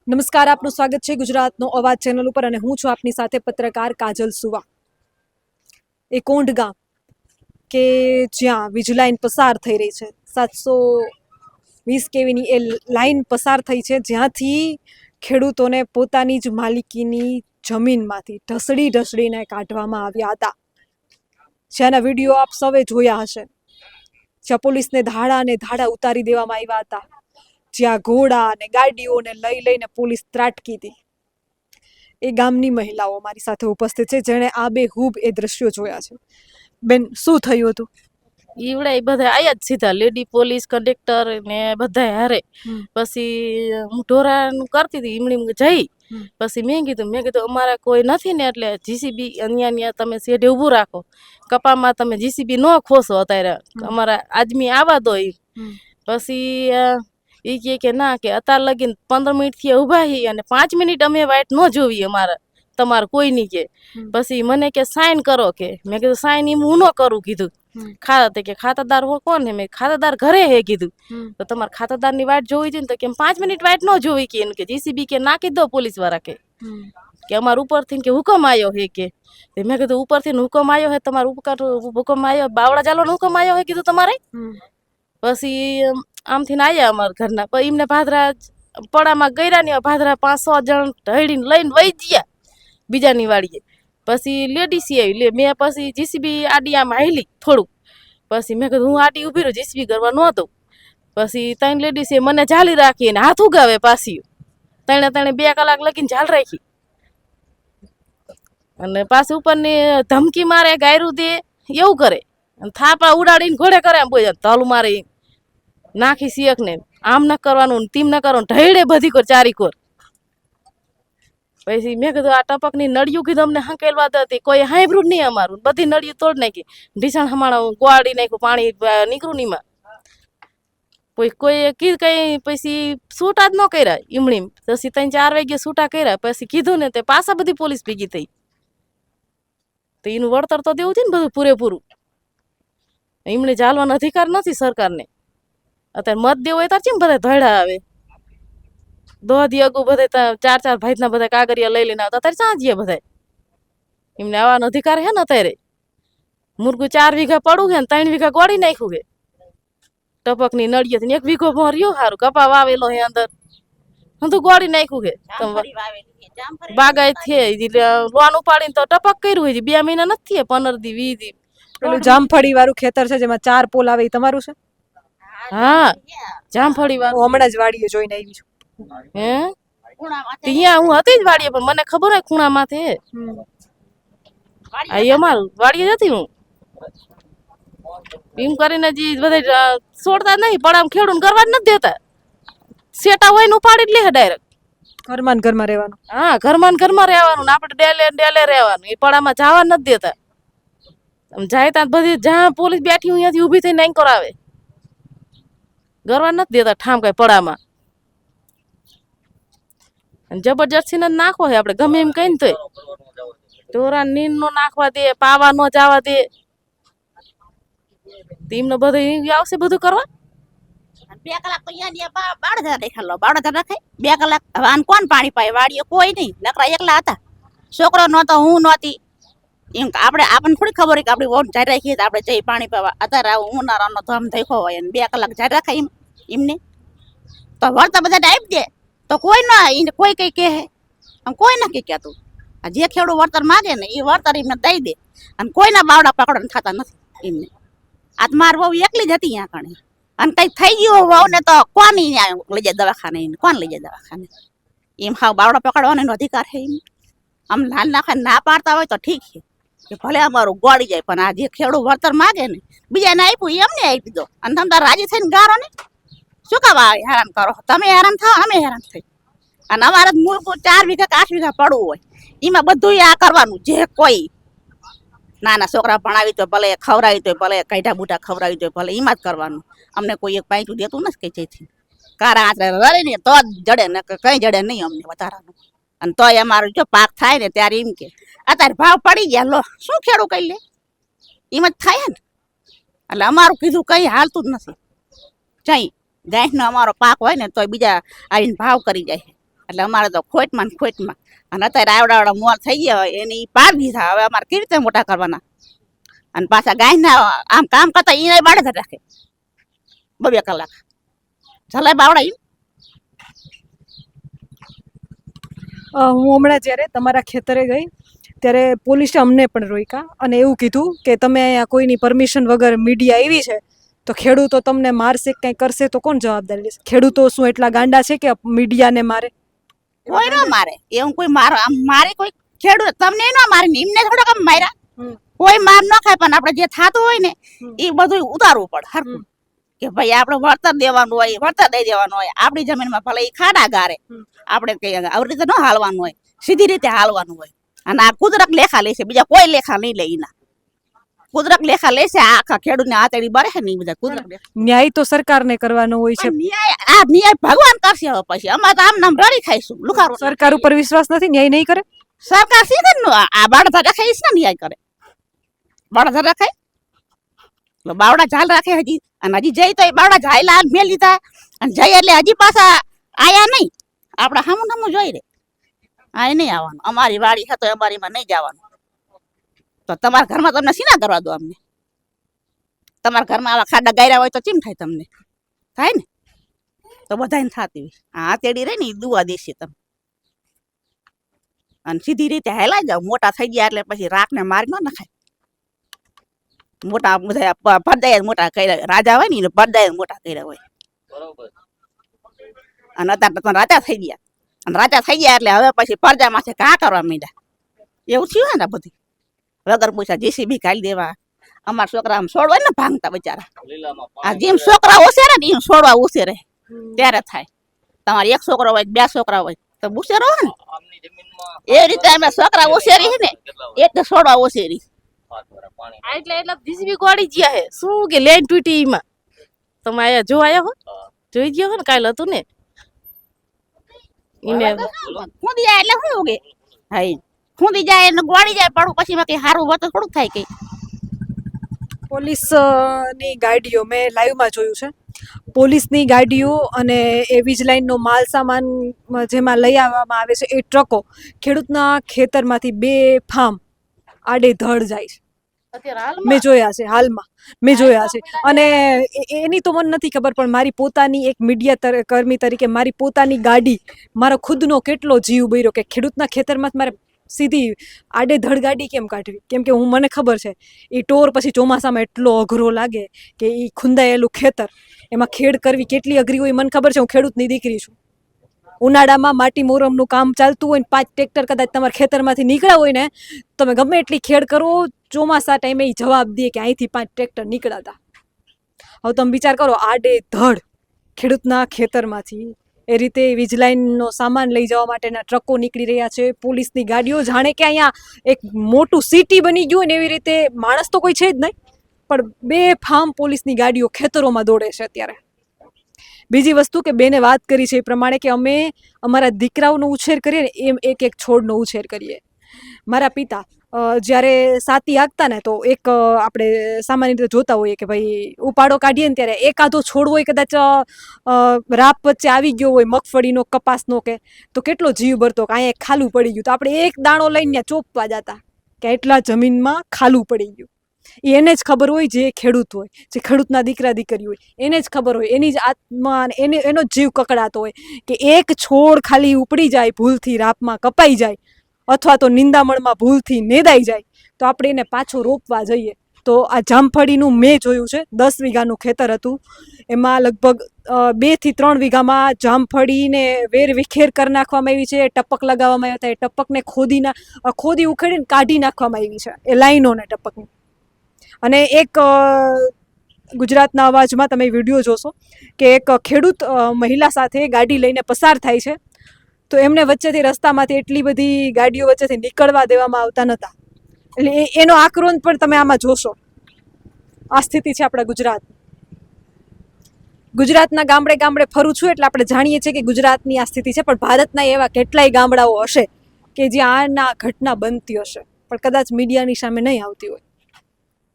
નમસ્કાર, આપનું સ્વાગત છે ગુજરાતનો અવાજ ચેનલ ઉપર અને હું છું આપની સાથે પત્રકાર કાજલ સુવા। એ કોંઢ ગામ કે જ્યાં વીજ લાઈન પસાર થઈ રહી છે, 720 કેવીની એ લાઈન પસાર થઈ છે, જ્યાંથી ખેડૂતોને પોતાની જ માલિકીની જમીનમાંથી ઢસડીને કાઢવામાં આવ્યા હતા, જેના વિડીયો આપ સૌએ જોયા હશે, જ્યાં પોલીસને ધાડા અને ધાડા ઉતારી દેવામાં આવ્યા હતા, જ્યાં ઘોડા અને ગાડીઓને લઈને પોલીસ ત્રાટકી હતી। એ ગામની મહિલાઓ મારી સાથે ઉપસ્થિત છે, જેણે આબેહૂબ એ દ્રશ્યો જોયા છે। બેન, શું થયું હતું? ઈવડે બધા આયા જ સીધા, લેડી પોલીસ કંડક્ટર ને બધા હારે। પછી હું ઢોરાનું કરતી હતી, ઈમણી જઈ પછી મેં કીધું અમારા કોઈ નથી ને, એટલે જીસીબી અહીંયા તમે શેઢે ઊભું રાખો, કપામાં તમે જીસીબી ન ખોસો, અત્યારે અમારા આદમી આવા દો। પછી એ કે ના, કે અત્યારે લગીને 15 મિનિટથી ઊભા હી અને 5 મિનિટ અમે વાઇટ ન જોવી અમારે તમારે કોઈ ની કે। પછી મને કે સાઈન કરો, કે મેં કીધું સાઈન હું ન કરું કીધું। ખાતાદાર હો કોણ હે? મેં ખાતાદાર ઘરે હે કીધું। તો તમારે ખાતાદાર ની વાટ જોવી જોઈએ ને? તો કેમ 5 મિનિટ વાટ ન જોવી કે જીસીબી કે નાખી દો પોલીસ વાળા કે અમારા ઉપરથી કે હુકમ આવ્યો હે કે। મેં કીધું ઉપરથી હુકમ આવ્યો હે, તમારો હુકમ આવ્યો, બાવળા ચાલવાનો હુકમ આવ્યો હે કીધું તમારે। પછી આમથી ને આયા અમારા ઘરના, પછી એમને ભાદરા પડામાં ગયરા ને ભાદરા 5-6 જણ ઢળીને લઈને વહી ગયા બીજાની વાડીએ। પછી લેડીસી આવી, મેં પછી જીસીબી આડી આમ હાલી થોડુંક, પછી મેં કીધું હું આડી ઉભી રહું, જીસીબી કરવા ન દઉં। પછી 3 લેડીસે મને ઝાલી રાખી અને હાથ ઉગાવે પાછી, 2 કલાક લગીને ઝાલ રાખી અને પાછી ઉપરની ધમકી મારે, ગાયરું દે, એવું કરે, થાપા ઉડાડીને ઘોડે કરે, એમ બોલ તલ મારે નાખી સિયક ને આમ ન કરવાનું, તેમ ન કરવાનું, ઢળે બધી કોર ચારી કોર। પછી મેં કીધું આ ટપક ની નળિયું કીધું અમને હંકેલવા દે, કોઈ હાંભળ્યું નહીં અમારું, બધી નળિયું તોડ નાખી, ઢીસણ હમાણા ગોવાડી નાખ્યું, પાણી નીકળું નીમાં કોઈ કઈ પછી છૂટા જ ન કર્યા ઈમણી। પછી 3-4 વાગે છૂટા કર્યા, પછી કીધું ને તે પાછા બધી પોલીસ ભેગી થઈ। તો એનું વળતર તો દેવું છે ને બધું પૂરેપૂરું। ઈમણી ચાલવાનો અધિકાર નથી સરકારને। અત્યારે મત દેવો હોય તો ચેમ બધા ધડા આવે, દોધી અગુ બધા 4-4 ભાઈના બધા કાગરિયા લઈ લઈને આવતા, અત્યારે ચાંજીએ બધા એમને આવવાનો અધિકાર હે ને। અત્યારે મુર્ગું 4 વીઘા પડું હે ને 3 વીઘા ગોળી નાખ્યું હે ટપક ની નળિયે થી, 1 વીઘો ભર્યો હારું, કપા વાવેલો હે અંદર, બધું ગોળી નાખ્યું હે। બાગાય છે લોન ઉપાડીને તો ટપક કર્યું હોય, 2 મહિના નથી 15 દી 20 દી। પેલું જામફળી વાળું ખેતર છે જેમાં 4 પોલ આવે, એ તમારું છે? હા, જામફળી વાળું હમણાં જ વાડીએ જોઈને આવી છું। હે ત્યાં હું હતી જ વાડીએ, પણ મને ખબર હોય ખૂણા માથે અમારું વાડીએ હતી હું। એમ કરીને જે બધા છોડતા નહીં, પણ આમ ખેડૂત કરવા જ નથી દેતા, સેટા હોય ને ઉપાડી જ લે ડાયરેક્ટ। ઘરમાં રહેવાનું? હા, ઘરમાં રહેવાનું, આપણે ડેલે રહેવાનું, એ પડામાં જવા નથી દેતા। જાય ત્યાં બધી જ્યાં પોલીસ બેઠી હોય ત્યાંથી ઊભી થઈને નહીં કરાવે, ગરવા નથી દેતા ઠામ કઈ પડામાં। જબરજસ્તી ને નાખો હે, આપણે ગમે એમ કઈ ને તોય ઢોરા નીંદ નો નાખવા દે, પાવા નો જવા દે, તેમને બધું આવશે બધું કરવા। 2 કલાક તો અહીંયા બાળધા દેખાડલો, બાળધા રખાય 2 કલાક, હવે આને કોણ પાણી પાય? વાડીએ કોઈ નહીં, નકરા એકલા હતા, છોકરો નહોતો, હું નહોતી, એમ આપણને થોડી ખબર હોય કે આપણી વોટ જારી રાખીએ તો આપણે જઈ પાણી પાવા। અત્યારે ઉનાળાનો ધમ દેખો હોય ને 2 કલાક જારી રાખાય એમને તો વળતા બધા આપી દે તો કોઈ ના, એને કોઈ કઈ કહે, કોઈ ના કઈ કહેતું। જે ખેડૂત વળતર માગે ને એ વળતર એમને દઈ દે, અને કોઈના બાવડા પકડવાનું થતા નથી એમને। આ માર વહુ એકલી જ હતી અહીંયા કણે, અને કઈ થઈ ગયું વહુ ને તો કોણ લઈ જાય દવાખાને? કોણ લઈ જાય દવાખાને? એમ હાવ બાવડા પકડવાનો એનો અધિકાર છે એમ? આમ ના પાડતા હોય તો ઠીક છે કે ભલે અમારું ગોળી જાય, પણ આ જે ખેડૂત વળતર માગે ને બીજાને આપ્યું એમને આપી દો, અને તમે તાર રાજી થઈને ગારો ને, શું કામ હેરાન કરો? તમે હેરાન થાવ, અમે હેરાન થઈ। અને અમારે મૂળ 4 વીઘા કે 8 વીઘા પડવું હોય, એમાં બધું આ કરવાનું, જે કોઈ નાના છોકરા ભણાવી તો ભલે, ખવડાવી તો ભલે, કાઢા બુટા ખવડાવી તો ભલે, એમાં જ કરવાનું। અમને કોઈ એક પાઇતું દેતું નથી કઈ જેથી કારા આંચરે રડે ને તો જ જડે, ને કઈ જડે નહીં અમને વધારાનું। અને તોય અમારું જો પાક થાય ને ત્યારે એમ કે અત્યારે ભાવ પડી ગયા, લો શું ખેડૂત કઈ લે, એમ જ થાય ને। એટલે અમારું કીધું કઈ હાલતું જ નથી, જઈ ગાંઠનો અમારો પાક હોય ને તોય બીજા આવીને ભાવ કરી જાય, એટલે અમારે તો ખોટમાં ને ખોટમાં. અને અત્યારે આવડા મોર થઈ ગયા હોય એની પાર દીધા, હવે અમારે કેવી રીતે મોટા કરવાના? અને પાછા ગાયના આમ કામ કરતા એને બાળે રાખે 2 કલાક ચલાય બાવડા ઈ. હું હમણાં જ્યારે તમારા ખેતરે ગઈ ત્યારે પોલીસે અમને પણ રોક્યા અને એવું કીધું કે તમે અહીંયા કોઈની પરમિશન વગર મીડિયા આવી છે તો ખેડૂતો તમને મારશે કંઈ કરશે તો કોણ જવાબદારી લેશે? ખેડૂતો શું એટલા ગાંડા છે કે મીડિયાને મારે? કોઈ ન મારે એવું, કોઈ મારો આમ મારે કોઈ ખેડૂત તમને ન મારે ને એમને થોડોક આમ માર્યા. કોઈ માર ન ખાય પણ આપણે જે થતું હોય ને એ બધું ઉતારવું પડે હરખું. કે ભાઈ આપણે વળતર દેવાનું હોય, વળતર દઈ દેવાનું હોય. આપણી જમીનમાં ભલે એ ખાડા ગારે, આપણે કઈ આવી રીતે ન હાલવાનું હોય, સીધી રીતે હાલવાનું હોય. અને આ કુદરત લેખા લેશે, બીજા કોઈ લેખા નહીં લે. એના કુદરત લેખા લેશે, આખા ખેડૂતને આતેડી બરે છે ને બધા કુદરત લેખા. ન્યાય તો સરકારને કરવાનો હોય છે. ન્યાય ભગવાન કરશે. હવે પછી અમે તો આમ નામ રડી ખાઈશું લુખારું. સરકાર ઉપર વિશ્વાસ નથી, ન્યાય નહીં કરે? સરકાર સીધે આ બાળધા રખાય ને ન્યાય કરે. બાળધા રખાય બાવડા ઝાલ રાખે હજી, અને હજી જઈ તો એ બાવડા ઝાયલા મેં લીધા અને જઈ એટલે હજી પાછા આયા નહીં. આપડા સામું જોઈ રે આ નહીં આવવાનું. અમારી વાડી છે તો અમારીમાં નહીં જવાનું. તો તમારા ઘરમાં તમને સીના કરવા દો? અમને તમારા ઘરમાં આવા ખાડા ગાયરા હોય તો ચીમ થાય? તમને થાય ને? તો બધાને થતી હોય. આ તેડી રહી ને એ દુઆ દેશે તમે. અને સીધી રીતે હેલાઈ જાવ. મોટા થઈ ગયા એટલે પછી રાખને મારી ન નખાય. મોટા બધા પડદાય મોટા કર્યા રાજા હોય ને પડદાય મોટા કર્યા હોય. અને અત્યારે તો રાજા થઈ ગયા. અને રાજા થઈ ગયા એટલે હવે પછી પડદા માથે ઘા કરવા માંડ્યા. એવું થયું ને બધી વગર પૈસા જેસીબી કાઢી દેવા. અમારા છોકરા આમ છોડવા ને ભાંગતા બચારા. આ જેમ છોકરા ઓસેરે ને એમ છોડવા ઓસેરે ત્યારે થાય. તમારે 1 છોકરો હોય 2 છોકરા હોય તો ઉછેરો હોય ને એ રીતે અમે છોકરા ઓસેરી ને એટલે છોડવા ઓસેરી. એટલે જીસીબી ગોળી ગયા હે શું કે લેન તૂટી એમાં. તમે આયા જો આયા હો, જોઈ ગયો હો ને કાલ હતું ને એને ખૂંદી જાય એટલે શું ઉગે? હા ખૂંદી જાય એટલે ગોળી જાય પડું પછી માં કઈ સારું વત થોડું થાય કઈ. પોલીસની ગાડીઓ મેં લાઈવમાં જોયું છે. પોલીસની ગાડીઓ અને એ વીજ લાઈનનો માલ સામાન જેમાં લઈ આવવામાં આવે છે એ ટ્રકો ખેડૂતના ખેતરમાંથી બેફામ આડેધડ જાય છે. મેં જોયા છે, હાલમાં મેં જોયા છે. અને એની તો મને નથી ખબર, પણ મારી પોતાની એક મીડિયા કર્મી તરીકે મારી પોતાની ગાડી, મારો ખુદનો કેટલો જીવ બળ્યો કે ખેડૂતના ખેતરમાં મારે સીધી આડેધડ ગાડી કેમ કાઢવી? કેમ કે મને ખબર છે એ ટોર પછી ચોમાસામાં એટલો અઘરો લાગે કે એ ખુંદાયેલું ખેતર એમાં ખેડ કરવી કેટલી અઘરી હોય મને ખબર છે. હું ખેડૂતની દીકરી છું. ઉનાળામાં માટી મોરમનું કામ ચાલતું હોય ને 5 ટ્રેક્ટર કદાચ તમારા ખેતરમાંથી નીકળ્યા હોય ને તમે ગમે એટલી ખેડ કરો, ચોમાસા ટાઈમે એ જવાબ દે કે અહીંથી 5 ટ્રેક્ટર નીકળ્યા હતા. હવે તમે વિચાર કરો, આડેધડ ખેડૂતના ખેતરમાંથી એ રીતે વીજ લાઈનનો સામાન લઈ જવા માટેના ટ્રકો નીકળી રહ્યા છે. પોલીસની ગાડીઓ જાણે કે અહીંયા એક મોટું સિટી બની ગયું ને એવી રીતે. માણસ તો કોઈ છે જ નહીં, પણ બેફામ પોલીસની ગાડીઓ ખેતરોમાં દોડે છે અત્યારે. બીજી વસ્તુ કે બેને વાત કરી છે એ પ્રમાણે કે અમે અમારા દીકરાઓનો ઉછેર કરીએ ને એમ એક છોડનો ઉછેર કરીએ. મારા પિતા જ્યારે સાતી આગતા ને તો એક આપણે સામાન્ય રીતે જોતા હોઈએ કે ભાઈ ઉપાડો કાઢીએ ને ત્યારે એકાદો છોડ હોય કદાચ રાપ વચ્ચે આવી ગયો હોય મગફળીનો કપાસનો કે તો કેટલો જીવ બરતો કે અહીંયા ખાલું પડી ગયું તો આપણે એક દાણો લઈને ચોપવા જતા કે એટલા જમીનમાં ખાલું પડી ગયું. એને જ ખબર હોય, જે ખેડૂત હોય, જે ખેડૂતના દીકરા દીકરી હોય એને જ ખબર હોય, એની જ આત્મા એનો જ જીવ કકડાતો હોય કે એક છોડ ખાલી ઉપડી જાય, ભૂલથી રાપમાં કપાઈ જાય અથવા તો નિંદામણમાં ભૂલથી નેદાઈ જાય તો આપણે એને પાછો રોપવા જઈએ. તો આ જામફળીનું મેં જોયું છે. 10 વીઘાનું ખેતર હતું, એમાં લગભગ 2 થી 3 વીઘામાં જામફળીને વેર વિખેર કરી નાખવામાં આવી છે. ટપક લગાવવામાં આવ્યા હતા. એ ટપકને ખોદી ઉખેડીને કાઢી નાખવામાં આવી છે એ લાઈનોને ટપકને. અને એક ગુજરાતના અવાજમાં તમે વિડીયો જોશો કે એક ખેડૂત મહિલા સાથે ગાડી લઈને પસાર થાય છે તો એમને વચ્ચેથી રસ્તામાંથી એટલી બધી ગાડીઓ વચ્ચેથી નીકળવા દેવામાં આવતા નહોતા. એટલે એનો આક્રોશ પણ તમે આમાં જોશો. આ સ્થિતિ છે આપણા ગુજરાતના ગામડે ગામડે ફરું છું એટલે આપણે જાણીએ છીએ કે ગુજરાતની આ સ્થિતિ છે. પણ ભારતના એવા કેટલાય ગામડાઓ હશે કે જ્યાં આ ઘટના બનતી હશે પણ કદાચ મીડિયાની સામે નહીં આવતી હોય.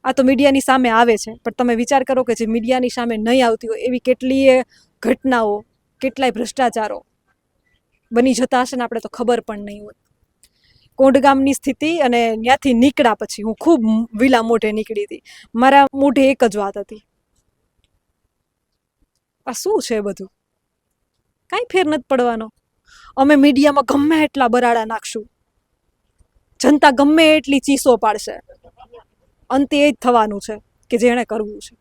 આ તો મીડિયાની સામે આવે છે પણ તમે વિચાર કરો કે જે મીડિયાની સામે નહીં આવતી હોય એવી કેટલીય ઘટનાઓ, કેટલાય ભ્રષ્ટાચારો બની જતા હશે ને આપણે તો ખબર પણ નહીં હોય. કોંઢ ગામની સ્થિતિ અને ત્યાંથી નીકળ્યા પછી હું ખૂબ વિલા મોઢે નીકળી હતી. મારા મોઢે એક જ વાત હતી, આ શું છે બધું, કાંઈ ફેર નથી પડવાનો. અમે મીડિયામાં ગમે એટલા બરાડા નાખશું, જનતા ગમે એટલી ચીસો પાડશે, અંતે એ જ થવાનું છે કે જેણે કરવું છે,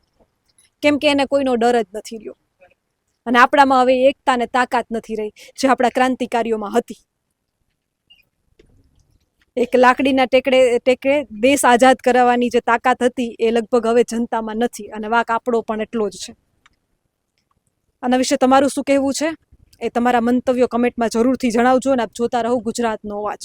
કેમ કે એને કોઈનો ડર જ નથી રહ્યો. અને આપણામાં હવે એકતા ને તાકાત નથી રહી જે આપણા ક્રાંતિકારીઓમાં હતી. એક લાકડીના ટેકે દેશ આઝાદ કરાવવાની જે તાકાત હતી એ લગભગ હવે જનતામાં નથી, અને વાક આપણો પણ એટલો જ છે. આના વિશે તમારું શું કહેવું છે એ તમારા મંતવ્યો કમેન્ટમાં જરૂરથી જણાવજો, અને આપ જોતા રહો ગુજરાતનો અવાજ.